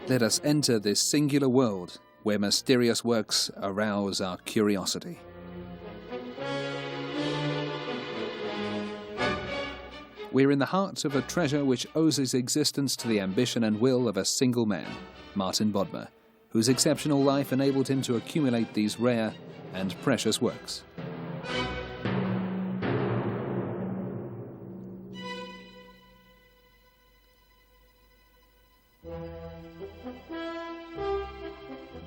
Let us enter this singular world where mysterious works arouse our curiosity. We're in the heart of a treasure which owes its existence to the ambition and will of a single man, Martin Bodmer, whose exceptional life enabled him to accumulate these rare and precious works.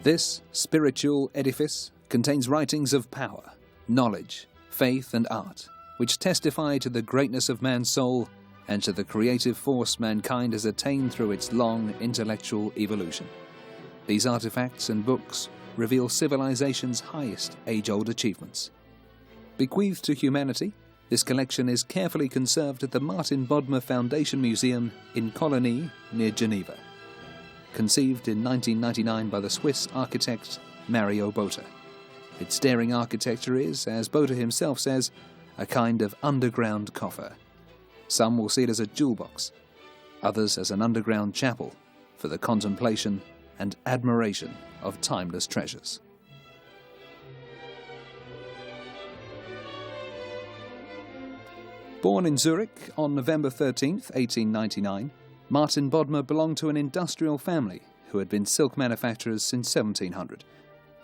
This spiritual edifice contains writings of power, knowledge, faith and art, which testify to the greatness of man's soul and to the creative force mankind has attained through its long intellectual evolution. These artifacts and books reveal civilization's highest age-old achievements. Bequeathed to humanity, this collection is carefully conserved at the Martin Bodmer Foundation Museum in Coligny, near Geneva. Conceived in 1999 by the Swiss architect Mario Botta. Its daring architecture is, as Botta himself says, a kind of underground coffer. Some will see it as a jewel box, others as an underground chapel for the contemplation and admiration of timeless treasures. Born in Zurich on November 13th, 1899, Martin Bodmer belonged to an industrial family who had been silk manufacturers since 1700.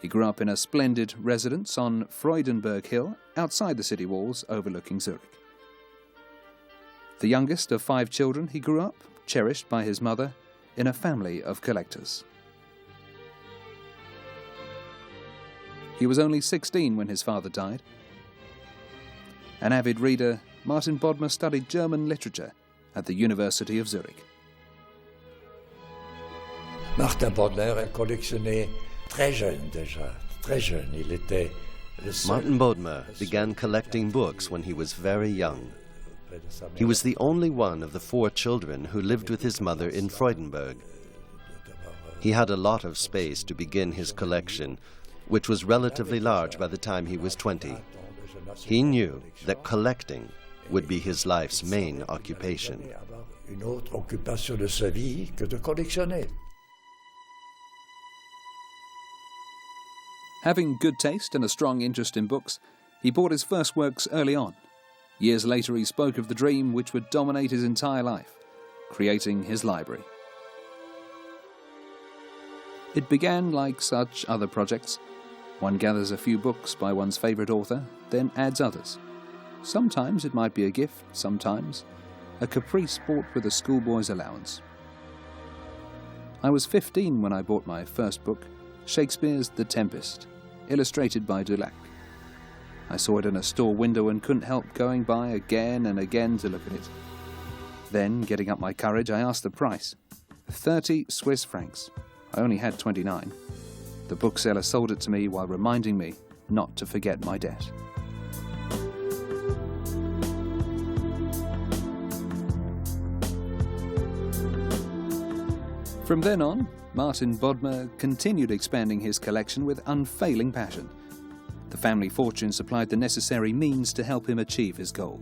He grew up in a splendid residence on Freudenberg Hill, outside the city walls overlooking Zurich. The youngest of 5 children, he grew up, cherished by his mother, in a family of collectors. He was only 16 when his father died. An avid reader, Martin Bodmer studied German literature at the University of Zurich. Martin Bodmer a collectionné très jeune déjà, très jeune. Il était le seul. Martin Bodmer began collecting books when he was very young. He was the only one of the 4 children who lived with his mother in Freudenberg. He had a lot of space to begin his collection, which was relatively large by the time he was 20. He knew that collecting would be his life's main occupation. Une autre occupation de sa vie que de collectionner. Having good taste and a strong interest in books, he bought his first works early on. Years later, he spoke of the dream which would dominate his entire life, creating his library. It began like such other projects. One gathers a few books by one's favorite author, then adds others. Sometimes it might be a gift, sometimes a caprice bought with a schoolboy's allowance. I was 15 when I bought my first book, Shakespeare's The Tempest, illustrated by Dulac. I saw it in a store window and couldn't help going by again and again to look at it. Then, getting up my courage, I asked the price. 30 Swiss francs. I only had 29. The bookseller sold it to me while reminding me not to forget my debt. From then on, Martin Bodmer continued expanding his collection with unfailing passion. The family fortune supplied the necessary means to help him achieve his goal.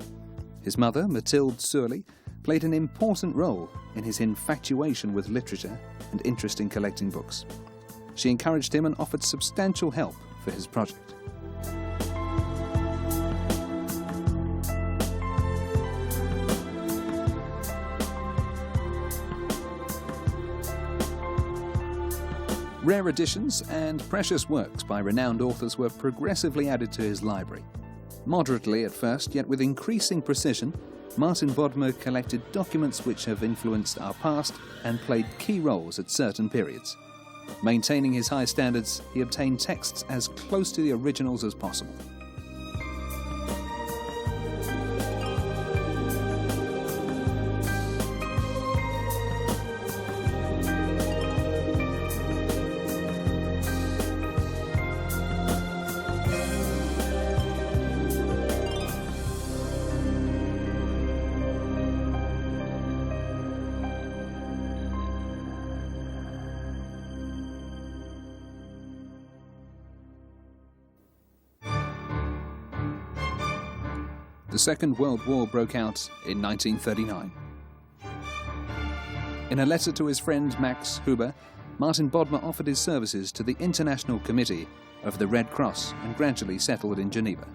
His mother, Mathilde Surly, played an important role in his infatuation with literature and interest in collecting books. She encouraged him and offered substantial help for his project. Rare editions and precious works by renowned authors were progressively added to his library. Moderately at first, yet with increasing precision, Martin Bodmer collected documents which have influenced our past and played key roles at certain periods. Maintaining his high standards, he obtained texts as close to the originals as possible. The Second World War broke out in 1939. In a letter to his friend Max Huber, Martin Bodmer offered his services to the International Committee of the Red Cross and gradually settled in Geneva.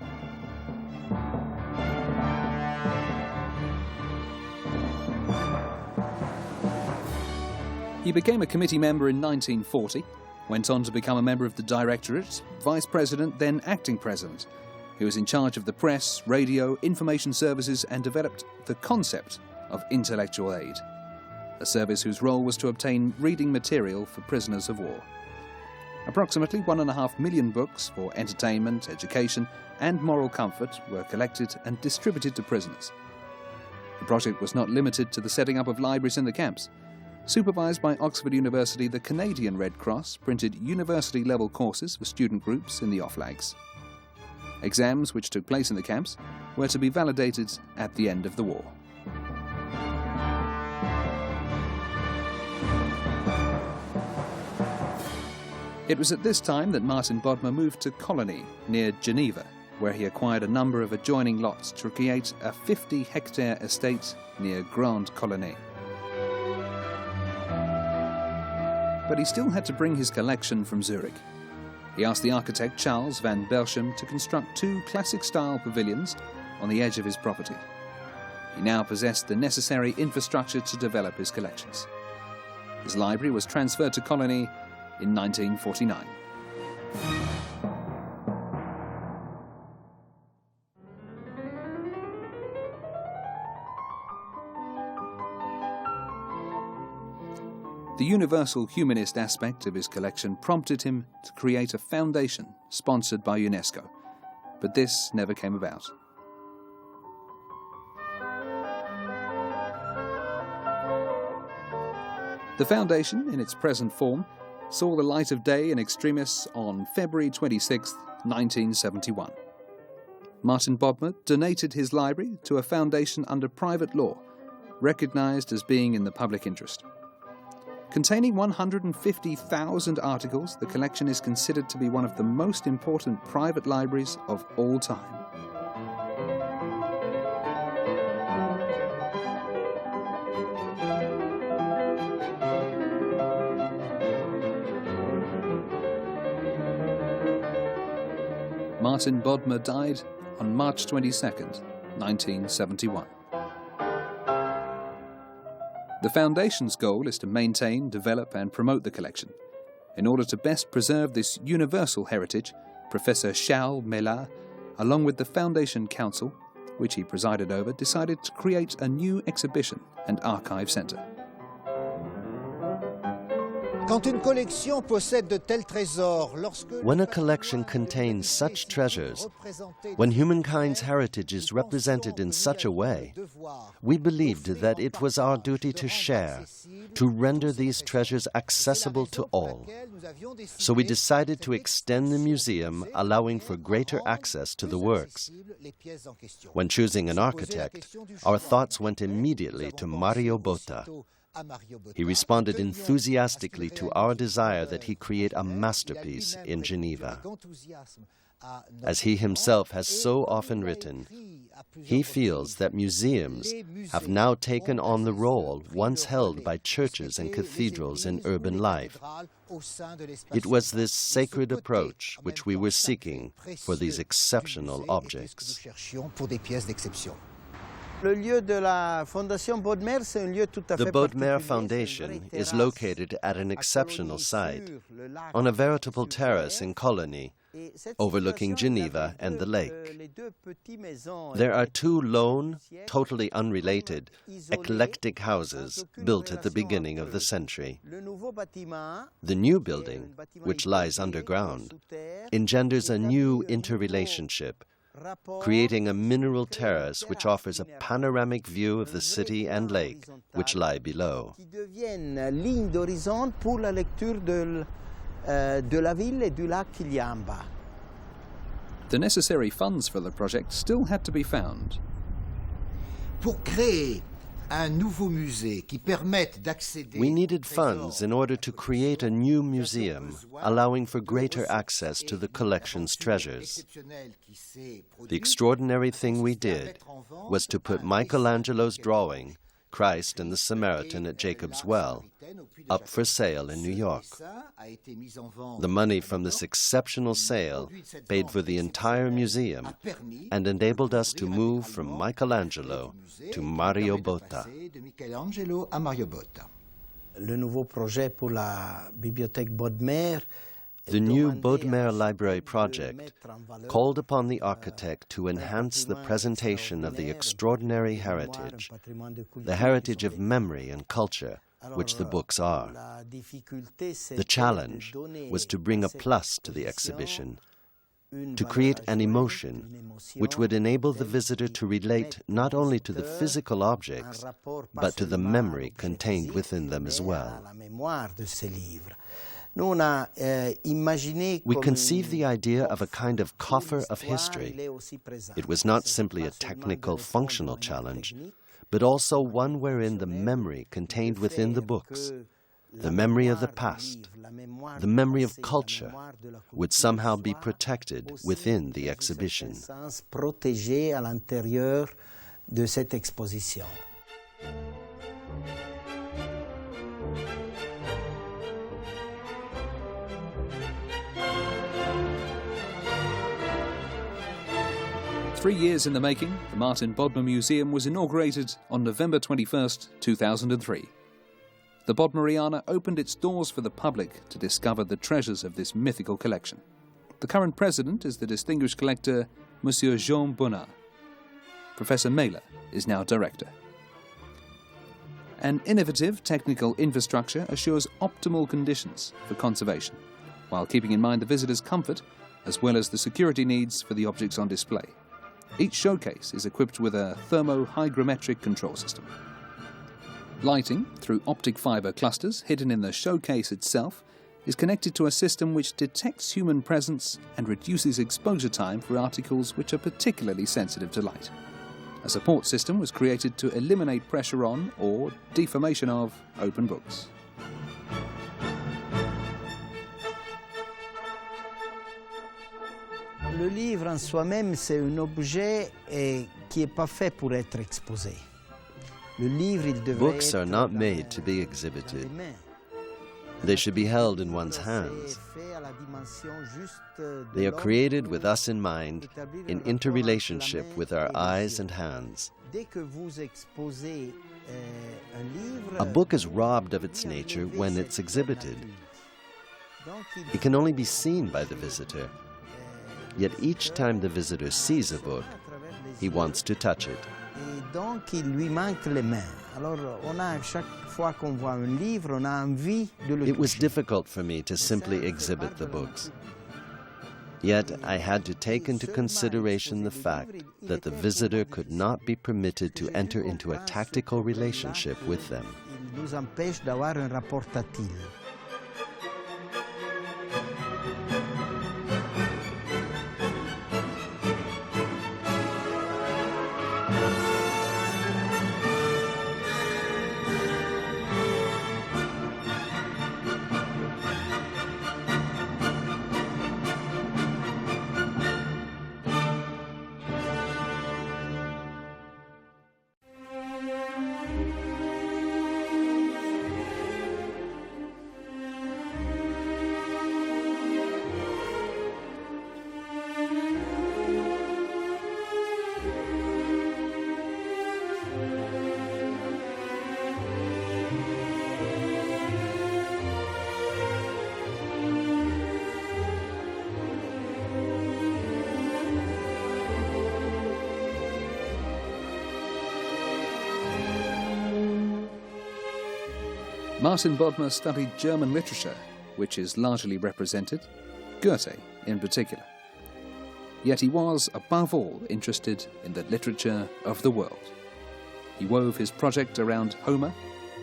He became a committee member in 1940, went on to become a member of the Directorate, Vice President, then Acting President. He was in charge of the press, radio, information services and developed the concept of intellectual aid, a service whose role was to obtain reading material for prisoners of war. Approximately 1.5 million books for entertainment, education and moral comfort were collected and distributed to prisoners. The project was not limited to the setting up of libraries in the camps. Supervised by Oxford University, the Canadian Red Cross printed university-level courses for student groups in the Offlags. Exams, which took place in the camps, were to be validated at the end of the war. It was at this time that Martin Bodmer moved to Colony, near Geneva, where he acquired a number of adjoining lots to create a 50-hectare estate near Grande Colonnade. But he still had to bring his collection from Zurich. He asked the architect Charles van Belsham to construct 2 classic-style pavilions on the edge of his property. He now possessed the necessary infrastructure to develop his collections. His library was transferred to Colony in 1949. The universal humanist aspect of his collection prompted him to create a foundation sponsored by UNESCO, but this never came about. The foundation, in its present form, saw the light of day in extremis on February 26, 1971. Martin Bodmer donated his library to a foundation under private law, recognized as being in the public interest. Containing 150,000 articles, the collection is considered to be one of the most important private libraries of all time. Martin Bodmer died on March 22, 1971. The Foundation's goal is to maintain, develop and promote the collection. In order to best preserve this universal heritage, Professor Charles Mellard, along with the Foundation Council, which he presided over, decided to create a new exhibition and archive centre. When a collection contains such treasures, when humankind's heritage is represented in such a way, we believed that it was our duty to share, to render these treasures accessible to all. So we decided to extend the museum, allowing for greater access to the works. When choosing an architect, our thoughts went immediately to Mario Botta. He responded enthusiastically to our desire that he create a masterpiece in Geneva. As he himself has so often written, he feels that museums have now taken on the role once held by churches and cathedrals in urban life. It was this sacred approach which we were seeking for these exceptional objects. The Bodmer Foundation is located at an exceptional site, on a veritable terrace in Colony, overlooking Geneva and the lake. There are 2 lone, totally unrelated, eclectic houses built at the beginning of the century. The new building, which lies underground, engenders a new interrelationship, creating a mineral terrace which offers a panoramic view of the city and lake which lie below. The necessary funds for the project still had to be found. We needed funds in order to create a new museum, allowing for greater access to the collection's treasures. The extraordinary thing we did was to put Michelangelo's drawing, Christ and the Samaritan at Jacob's Well, up for sale in New York. The money from this exceptional sale paid for the entire museum and enabled us to move from Michelangelo to Mario Botta. The new Bodmer Library project called upon the architect to enhance the presentation of the extraordinary heritage, the heritage of memory and culture, which the books are. The challenge was to bring a plus to the exhibition, to create an emotion which would enable the visitor to relate not only to the physical objects, but to the memory contained within them as well. We conceived the idea of a kind of coffer of history. It was not simply a technical, functional challenge, but also one wherein the memory contained within the books, the memory of the past, the memory of culture, would somehow be protected within the exhibition. 3 years in the making, the Martin Bodmer Museum was inaugurated on November 21st, 2003. The Bodmeriana opened its doors for the public to discover the treasures of this mythical collection. The current president is the distinguished collector, Monsieur Jean Bonnat. Professor Mailer is now director. An innovative technical infrastructure assures optimal conditions for conservation, while keeping in mind the visitor's comfort as well as the security needs for the objects on display. Each showcase is equipped with a thermohygrometric control system. Lighting, through optic fiber clusters hidden in the showcase itself, is connected to a system which detects human presence and reduces exposure time for articles which are particularly sensitive to light. A support system was created to eliminate pressure on or deformation of open books. Le livre en soi-même, c'est un objet qui n'est pas fait pour être exposé. Le livre, il devrait Books are not made to be exhibited. They should be held in one's hands. They are created with us in mind, in interrelationship with our eyes and hands. A book is robbed of its nature when it's exhibited. It can only be seen by the visitor. Yet each time the visitor sees a book, he wants to touch it. It was difficult for me to simply exhibit the books. Yet I had to take into consideration the fact that the visitor could not be permitted to enter into a tactical relationship with them. Martin Bodmer studied German literature, which is largely represented, Goethe in particular. Yet he was, above all, interested in the literature of the world. He wove his project around Homer,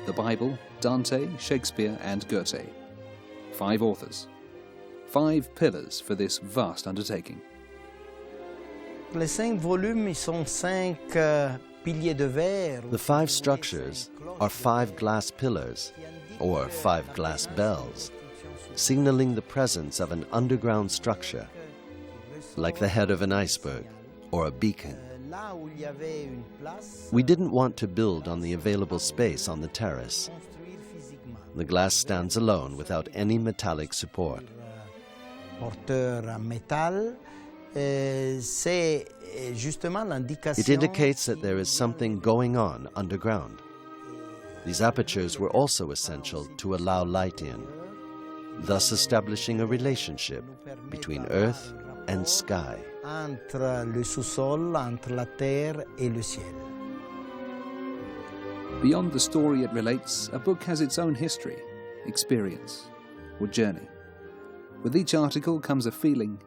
the Bible, Dante, Shakespeare, and Goethe. 5 authors. 5 pillars for this vast undertaking. Les 5 volumes sont 5 piliers de verre. The 5 structures are 5 glass pillars, or 5 glass bells, signaling the presence of an underground structure, like the head of an iceberg or a beacon. là où il y avait une place, We didn't want to build on the available space on the terrace. construire physiquement. The glass stands alone without any metallic support. Porteur en métal, c'est justement l'indication. It indicates that there is something going on underground. These apertures were also essential to allow light in, thus establishing a relationship between earth and sky. Entre le sous-sol, entre la terre et le ciel. Beyond the story it relates, a book has its own history, experience, or journey. With each article comes a feeling,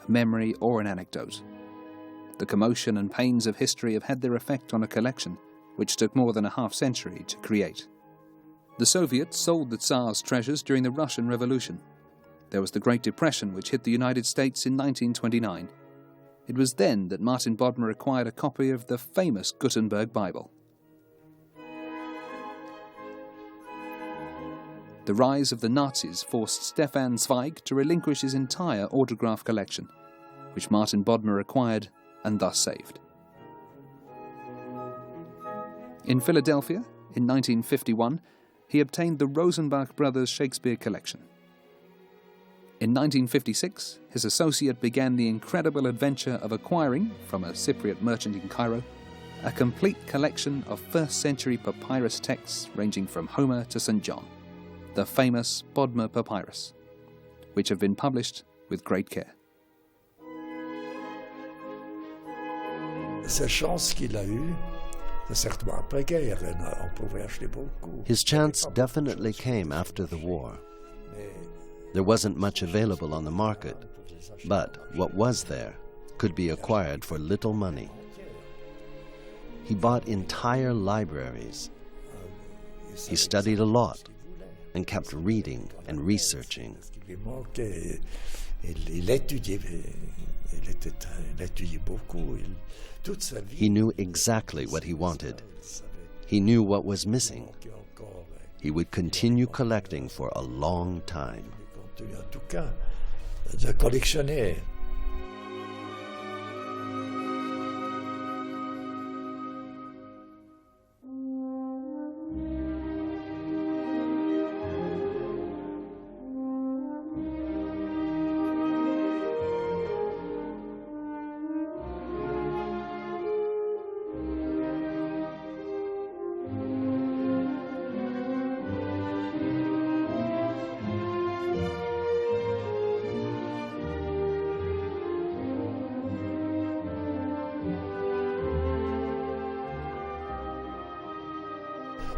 a memory, or an anecdote. The commotion and pains of history have had their effect on a collection which took more than a half-century to create. The Soviets sold the Tsar's treasures during the Russian Revolution. There was the Great Depression which hit the United States in 1929. It was then that Martin Bodmer acquired a copy of the famous Gutenberg Bible. The rise of the Nazis forced Stefan Zweig to relinquish his entire autograph collection, which Martin Bodmer acquired and thus saved. In Philadelphia, in 1951, he obtained the Rosenbach Brothers Shakespeare collection. In 1956, his associate began the incredible adventure of acquiring, from a Cypriot merchant in Cairo, a complete collection of first-century papyrus texts ranging from Homer to St. John, the famous Bodmer papyrus, which have been published with great care. Sa chance qu'il a eue, c'est certainement après-guerre, on pouvait acheter beaucoup. His chance definitely came after the war. There wasn't much available on the market, but what was there could be acquired for little money. He bought entire libraries. He studied a lot and kept reading and researching. Il étudiait beaucoup. He knew exactly what he wanted. He knew what was missing. He would continue collecting for a long time. En tout cas, de collectionner.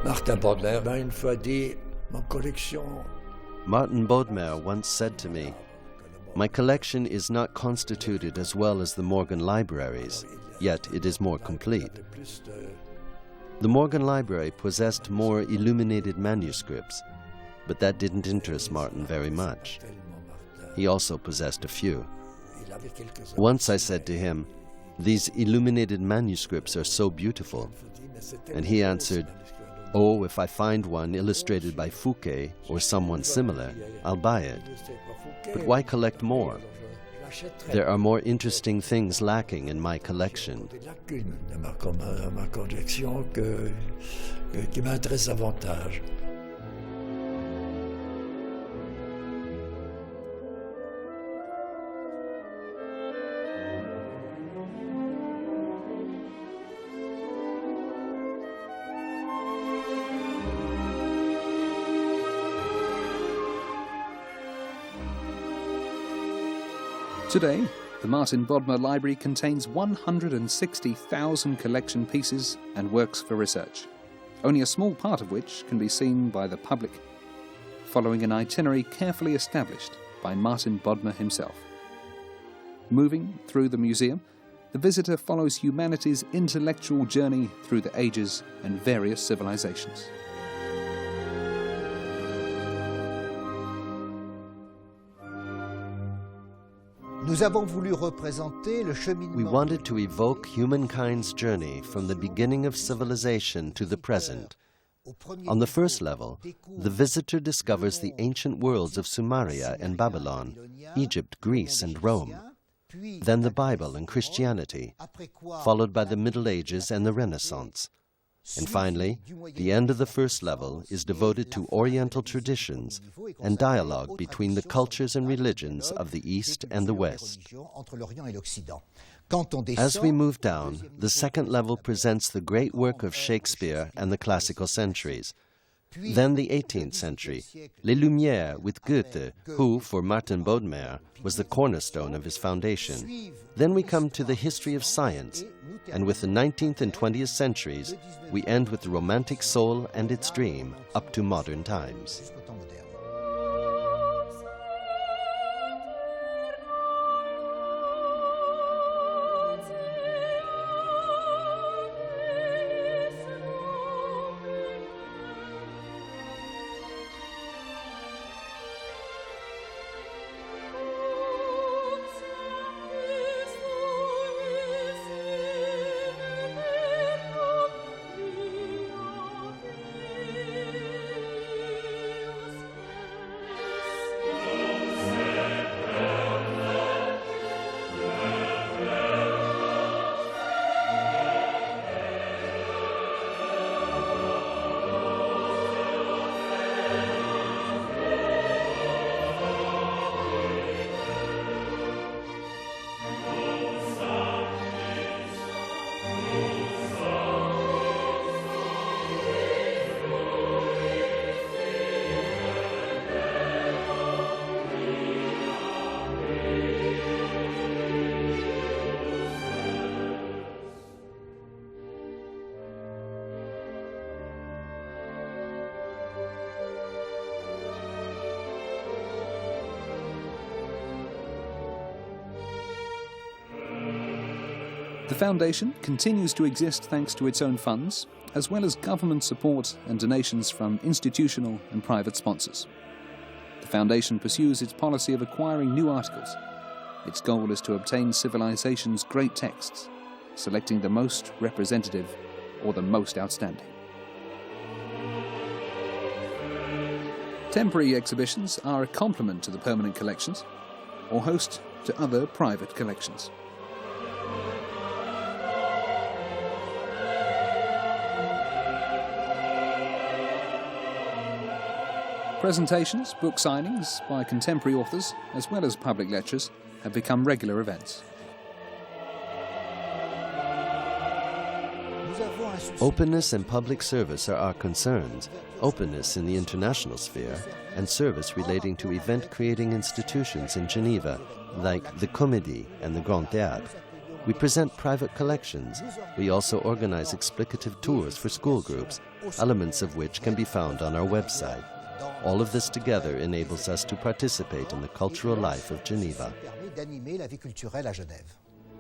Martin Bodmer m'a une fois dit, ma collection. Martin Bodmer once said to me, "My collection is not constituted as well as the Morgan libraries, yet it is more complete." The Morgan Library possessed more illuminated manuscripts, but that didn't interest Martin very much. He also possessed a few. Once I said to him, "These illuminated manuscripts are so beautiful," and he answered, "Oh, if I find one illustrated by Fouquet or someone similar, I'll buy it. But why collect more? There are more interesting things lacking in my collection." Des lacunes de ma collection qui m'intéressent davantage. Today, the Martin Bodmer Library contains 160,000 collection pieces and works for research, only a small part of which can be seen by the public, following an itinerary carefully established by Martin Bodmer himself. Moving through the museum, the visitor follows humanity's intellectual journey through the ages and various civilizations. Nous avons voulu représenter le cheminement. We wanted to evoke humankind's journey from the beginning of civilization to the present. On the first level, the visitor discovers the ancient worlds of Sumeria and Babylon, Egypt, Greece, and Rome. then the Bible and Christianity, followed by the Middle Ages and the Renaissance. And finally, the end of the first level is devoted to Oriental traditions and dialogue between the cultures and religions of the East and the West. As we move down, the second level presents the great work of Shakespeare and the classical centuries. Then the 18th century, Les Lumières with Goethe, who, for Martin Bodmer, was the cornerstone of his foundation. Then we come to the history of science, and with the 19th and 20th centuries, we end with the romantic soul and its dream up to modern times. The Foundation continues to exist thanks to its own funds, as well as government support and donations from institutional and private sponsors. The Foundation pursues its policy of acquiring new articles. Its goal is to obtain civilization's great texts, selecting the most representative or the most outstanding. Temporary exhibitions are a complement to the permanent collections, or host to other private collections. Presentations, book signings by contemporary authors, as well as public lectures, have become regular events. Openness and public service are our concerns, openness in the international sphere, and service relating to event-creating institutions in Geneva, like the Comédie and the Grand Théâtre. We present private collections. We also organize explicative tours for school groups, elements of which can be found on our website. All of this together enables us to participate in the cultural life of Geneva.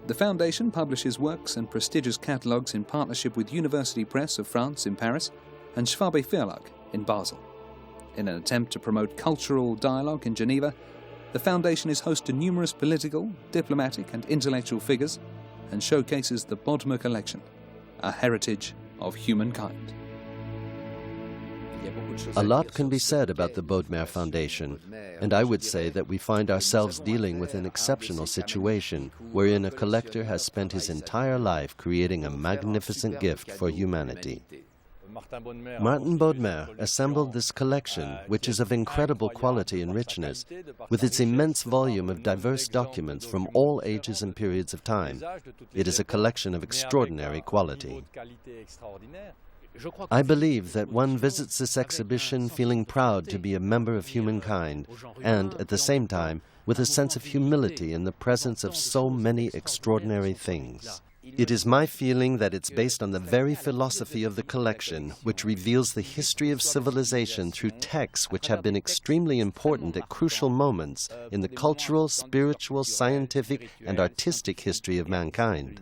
The Foundation publishes works and prestigious catalogues in partnership with University Press of France in Paris and Schwabe Verlag in Basel. In an attempt to promote cultural dialogue in Geneva, the Foundation is host to numerous political, diplomatic and intellectual figures and showcases the Bodmer collection, a heritage of humankind. A lot can be said about the Bodmer Foundation, and I would say that we find ourselves dealing with an exceptional situation wherein a collector has spent his entire life creating a magnificent gift for humanity. Martin Bodmer assembled this collection, which is of incredible quality and richness, with its immense volume of diverse documents from all ages and periods of time. It is a collection of extraordinary quality. I believe that one visits this exhibition feeling proud to be a member of humankind and, at the same time, with a sense of humility in the presence of so many extraordinary things. It is my feeling that it's based on the very philosophy of the collection, which reveals the history of civilization through texts which have been extremely important at crucial moments in the cultural, spiritual, scientific, and artistic history of mankind.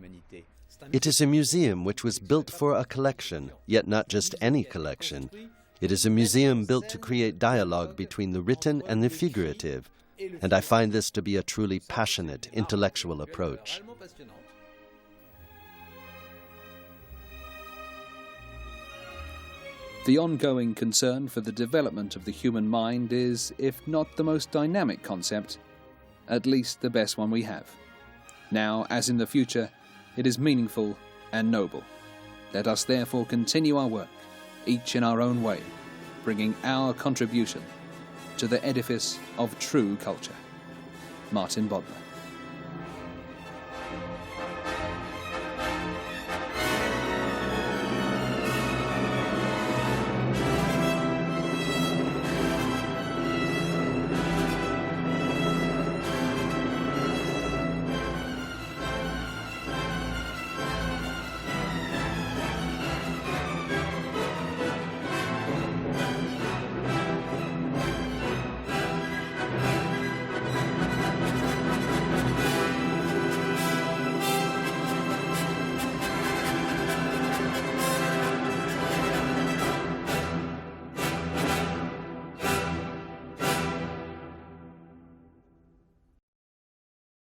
It is a museum which was built for a collection, yet not just any collection. It is a museum built to create dialogue between the written and the figurative, and I find this to be a truly passionate, intellectual approach. The ongoing concern for the development of the human mind is, if not the most dynamic concept, at least the best one we have. Now, as in the future, it is meaningful and noble. Let us therefore continue our work, each in our own way, bringing our contribution to the edifice of true culture. Martin Bodmer.